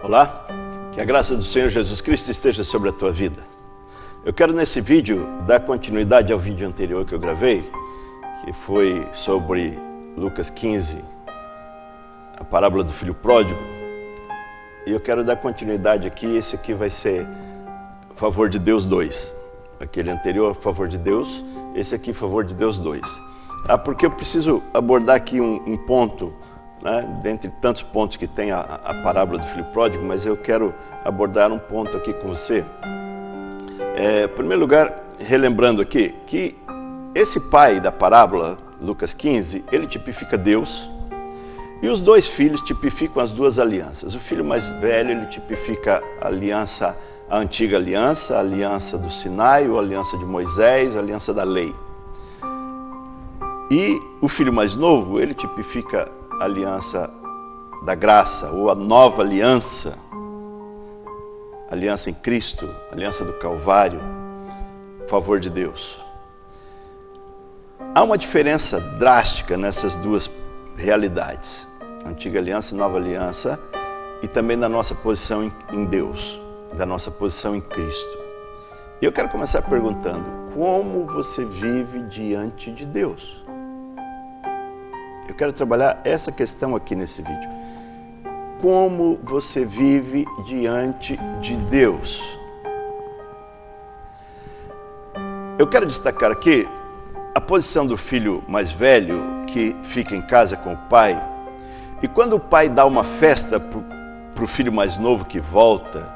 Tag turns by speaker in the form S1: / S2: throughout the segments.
S1: Olá, que a graça do Senhor Jesus Cristo esteja sobre a tua vida. Eu quero nesse vídeo dar continuidade ao vídeo anterior que eu gravei, que foi sobre Lucas 15, a parábola do filho pródigo. E eu quero dar continuidade aqui, esse aqui vai ser Favor de Deus 2. Aquele anterior, Favor de Deus, esse aqui, Favor de Deus 2. Porque eu preciso abordar aqui um ponto, né, dentre tantos pontos que tem a parábola do filho pródigo, mas eu quero abordar um ponto aqui com você. Em primeiro lugar, relembrando aqui, que esse pai da parábola, Lucas 15, ele tipifica Deus, e os dois filhos tipificam as duas alianças. O filho mais velho, ele tipifica a aliança, a antiga aliança, a aliança do Sinai, a aliança de Moisés, a aliança da lei. E o filho mais novo, ele tipifica a aliança da graça, ou a nova aliança, aliança em Cristo, aliança do Calvário, favor de Deus. Há uma diferença drástica nessas duas realidades, antiga aliança e nova aliança, e também da nossa posição em Deus, da nossa posição em Cristo. E eu quero começar perguntando, como você vive diante de Deus? Eu quero trabalhar essa questão aqui nesse vídeo. Como você vive diante de Deus? Eu quero destacar aqui a posição do filho mais velho que fica em casa com o pai. E quando o pai dá uma festa para o filho mais novo que volta,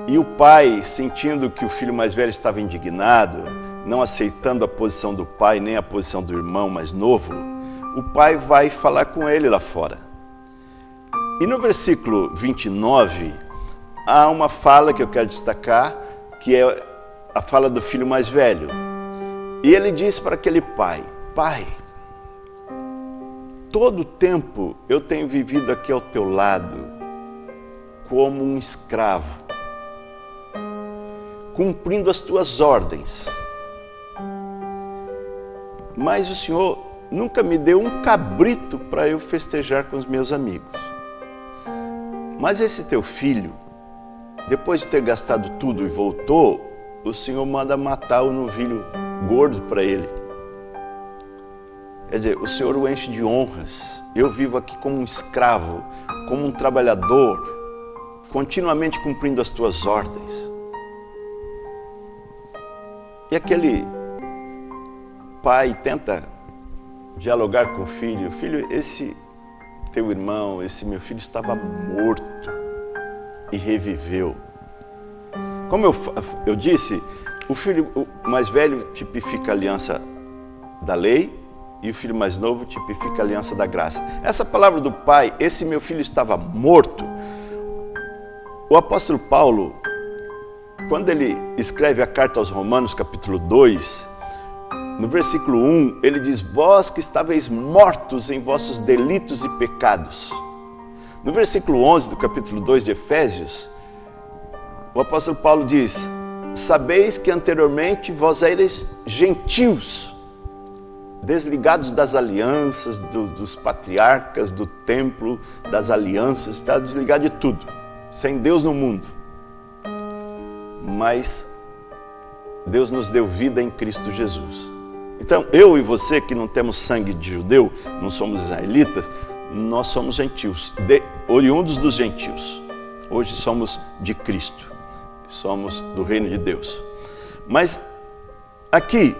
S1: e o pai, sentindo que o filho mais velho estava indignado, não aceitando a posição do pai nem a posição do irmão mais novo, o pai vai falar com ele lá fora. E no versículo 29, há uma fala que eu quero destacar, que é a fala do filho mais velho. E ele diz para aquele pai: Pai, todo o tempo eu tenho vivido aqui ao teu lado como um escravo, cumprindo as tuas ordens. Mas o Senhor nunca me deu um cabrito para eu festejar com os meus amigos. Mas esse teu filho, depois de ter gastado tudo e voltou, o Senhor manda matar o novilho gordo para ele. Quer dizer, o Senhor o enche de honras. Eu vivo aqui como um escravo, como um trabalhador, continuamente cumprindo as tuas ordens. E aquele pai tenta dialogar com o filho: Filho, esse teu irmão, esse meu filho estava morto e reviveu. Como eu disse, o filho mais velho tipifica a aliança da lei e o filho mais novo tipifica a aliança da graça. Essa palavra do pai, esse meu filho estava morto, o apóstolo Paulo, quando ele escreve a carta aos Romanos, capítulo 2, no versículo 1, ele diz: Vós que estáveis mortos em vossos delitos e pecados. No versículo 11 do capítulo 2 de Efésios, o apóstolo Paulo diz: Sabeis que anteriormente vós erais gentios, desligados das alianças, dos patriarcas, do templo, das alianças, está desligado de tudo, sem Deus no mundo. Mas Deus nos deu vida em Cristo Jesus. Então, eu e você que não temos sangue de judeu, não somos israelitas, nós somos gentios, oriundos dos gentios. Hoje somos de Cristo, somos do reino de Deus. Mas aqui,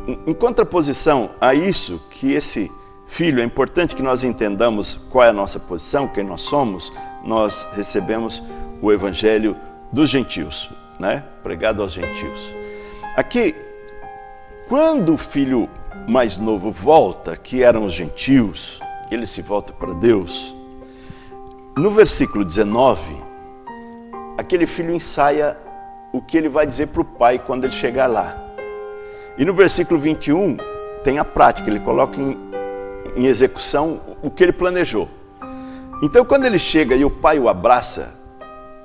S1: em contraposição a isso, que esse filho, é importante que nós entendamos qual é a nossa posição, quem nós somos. Nós recebemos o evangelho dos gentios, né? Pregado aos gentios. Aqui, quando o filho mais novo volta, que eram os gentios, ele se volta para Deus, no versículo 19, aquele filho ensaia o que ele vai dizer para o pai quando ele chegar lá. E no versículo 21, tem a prática, ele coloca em execução o que ele planejou. Então, quando ele chega e o pai o abraça,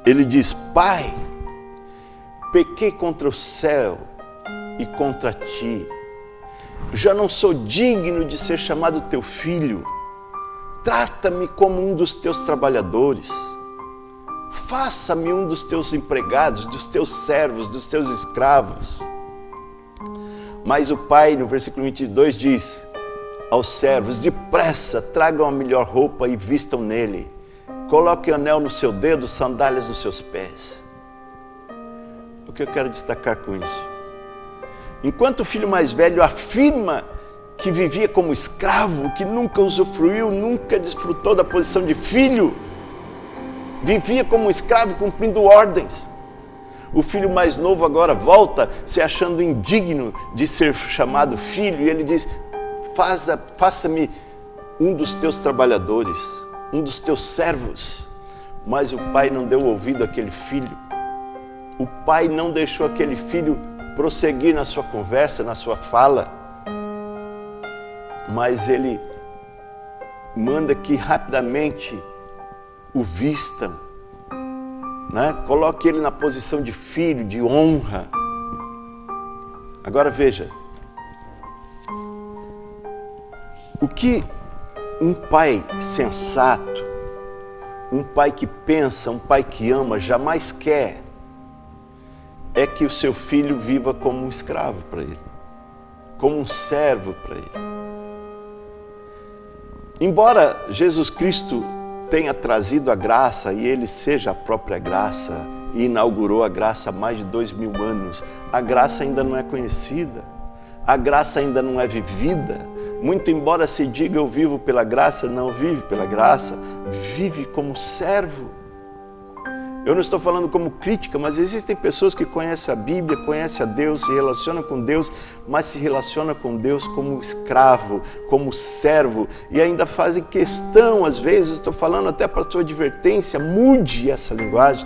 S1: ele diz: Pai, pequei contra o céu e contra ti. Já não sou digno de ser chamado teu filho. trata-me como um dos teus trabalhadores. Faça-me um dos teus empregados, dos teus servos, dos teus escravos. Mas o pai, no versículo 22, diz aos servos: depressa, tragam a melhor roupa e vistam nele. Coloquem anel no seu dedo, sandálias nos seus pés. O que eu quero destacar com isso? Enquanto o filho mais velho afirma que vivia como escravo, que nunca usufruiu, nunca desfrutou da posição de filho, vivia como escravo cumprindo ordens. O filho mais novo agora volta se achando indigno de ser chamado filho, e ele diz: faça-me um dos teus trabalhadores, um dos teus servos. Mas o pai não deu ouvido àquele filho. O pai não deixou aquele filho prosseguir na sua conversa, na sua fala. Mas ele manda que rapidamente o vistam, né? Coloque ele na posição de filho, de honra. Agora veja, o que um pai sensato, um pai que pensa, um pai que ama, jamais quer é que o seu filho viva como um escravo para ele, como um servo para ele. Embora Jesus Cristo tenha trazido a graça, e ele seja a própria graça, e inaugurou a graça há mais de 2000 anos, a graça ainda não é conhecida, a graça ainda não é vivida. Muito embora se diga eu vivo pela graça, não vive pela graça, vive como servo. Eu não estou falando como crítica, mas existem pessoas que conhecem a Bíblia, conhecem a Deus, se relacionam com Deus, mas se relacionam com Deus como escravo, como servo, e ainda fazem questão, às vezes, estou falando até para a sua advertência, mude essa linguagem,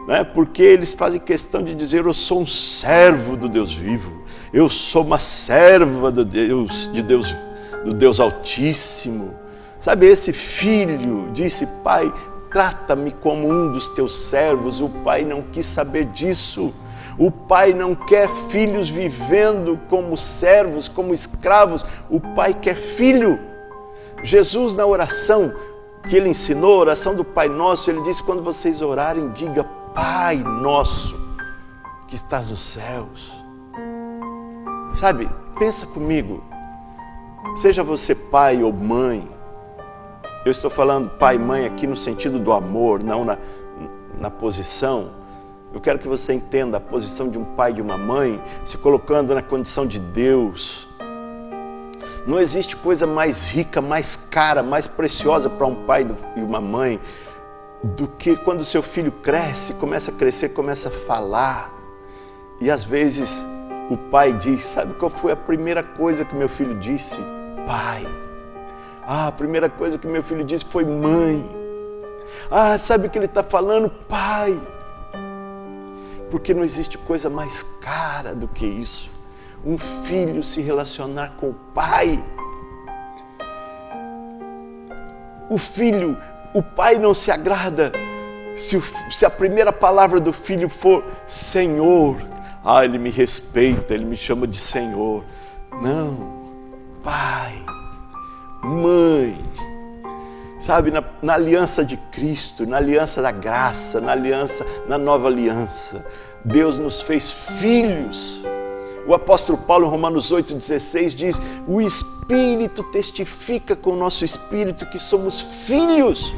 S1: né? Porque eles fazem questão de dizer: eu sou um servo do Deus vivo, eu sou uma serva do Deus Altíssimo. Sabe, esse filho disse: pai, trata-me como um dos teus servos. O pai não quis saber disso. O pai não quer filhos vivendo como servos, como escravos. O pai quer filho. Jesus, na oração que ele ensinou, a oração do Pai Nosso, ele disse: quando vocês orarem, diga: Pai Nosso que estás nos céus. Sabe, pensa comigo, seja você pai ou mãe, eu estou falando pai e mãe aqui no sentido do amor, não na posição. Eu quero que você entenda a posição de um pai e de uma mãe, se colocando na condição de Deus. Não existe coisa mais rica, mais cara, mais preciosa para um pai e uma mãe do que quando seu filho cresce, começa a crescer, começa a falar. E às vezes o pai diz: sabe qual foi a primeira coisa que meu filho disse? Pai. A primeira coisa que meu filho disse foi mãe. Sabe o que ele está falando? Pai. Porque não existe coisa mais cara do que isso. Um filho se relacionar com o pai. O pai não se agrada se a primeira palavra do filho for Senhor. Ele me respeita, ele me chama de Senhor. Não, pai, mãe. Sabe, na aliança de Cristo, na aliança da graça, na nova aliança, Deus nos fez filhos. O apóstolo Paulo, em Romanos 8,16, diz: o Espírito testifica com o nosso espírito que somos filhos.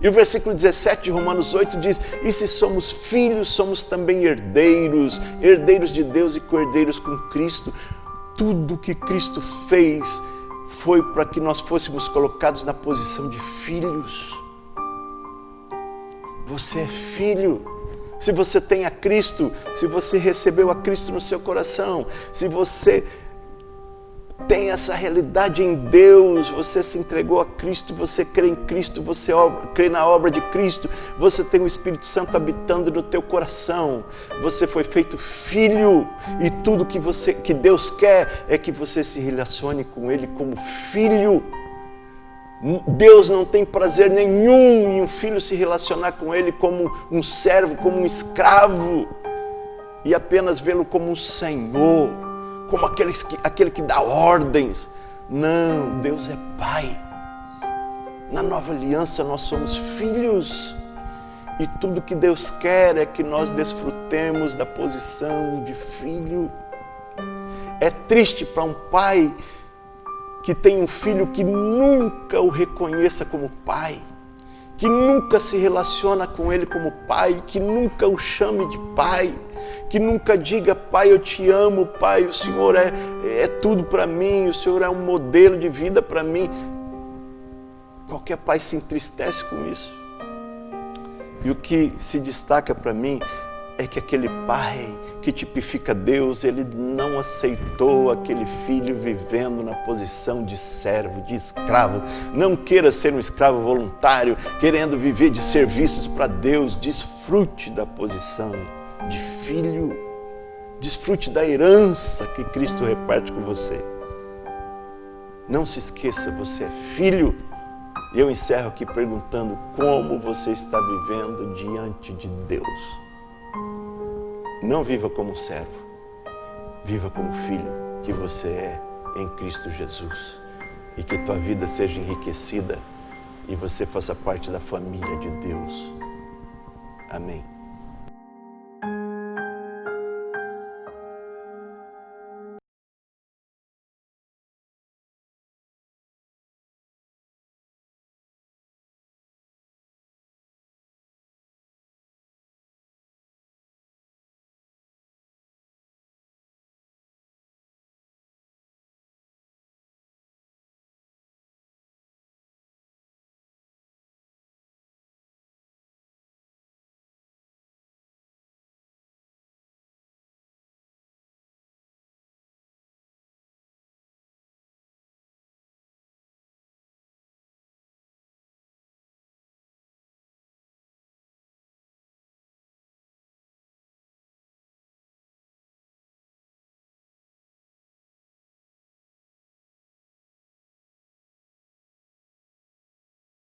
S1: E o versículo 17 de Romanos 8 diz: e se somos filhos, somos também herdeiros, herdeiros de Deus e co-herdeiros com Cristo. Tudo que Cristo fez foi para que nós fôssemos colocados na posição de filhos. Você é filho. Se você tem a Cristo, se você recebeu a Cristo no seu coração, se você tem essa realidade em Deus, você se entregou a Cristo, você crê em Cristo, você crê na obra de Cristo, você tem o Espírito Santo habitando no teu coração, você foi feito filho, e tudo que Deus quer é que você se relacione com Ele como filho. Deus não tem prazer nenhum em um filho se relacionar com Ele como um servo, como um escravo, e apenas vê-lo como um Senhor, como aquele que dá ordens. Não, Deus é Pai. Na nova aliança nós somos filhos. E tudo que Deus quer é que nós desfrutemos da posição de filho. É triste para um pai que tem um filho que nunca o reconheça como pai, que nunca se relaciona com ele como pai, que nunca o chame de pai, que nunca diga: pai, eu te amo, pai, o Senhor é tudo para mim, o Senhor é um modelo de vida para mim. Qualquer pai se entristece com isso. E o que se destaca para mim é que aquele pai que tipifica Deus, ele não aceitou aquele filho vivendo na posição de servo, de escravo. Não queira ser um escravo voluntário, querendo viver de serviços para Deus. Desfrute da posição de filho. Desfrute da herança que Cristo reparte com você. Não se esqueça, você é filho. E eu encerro aqui perguntando: como você está vivendo diante de Deus? Não viva como servo, viva como filho que você é em Cristo Jesus. E que tua vida seja enriquecida e você faça parte da família de Deus. Amém.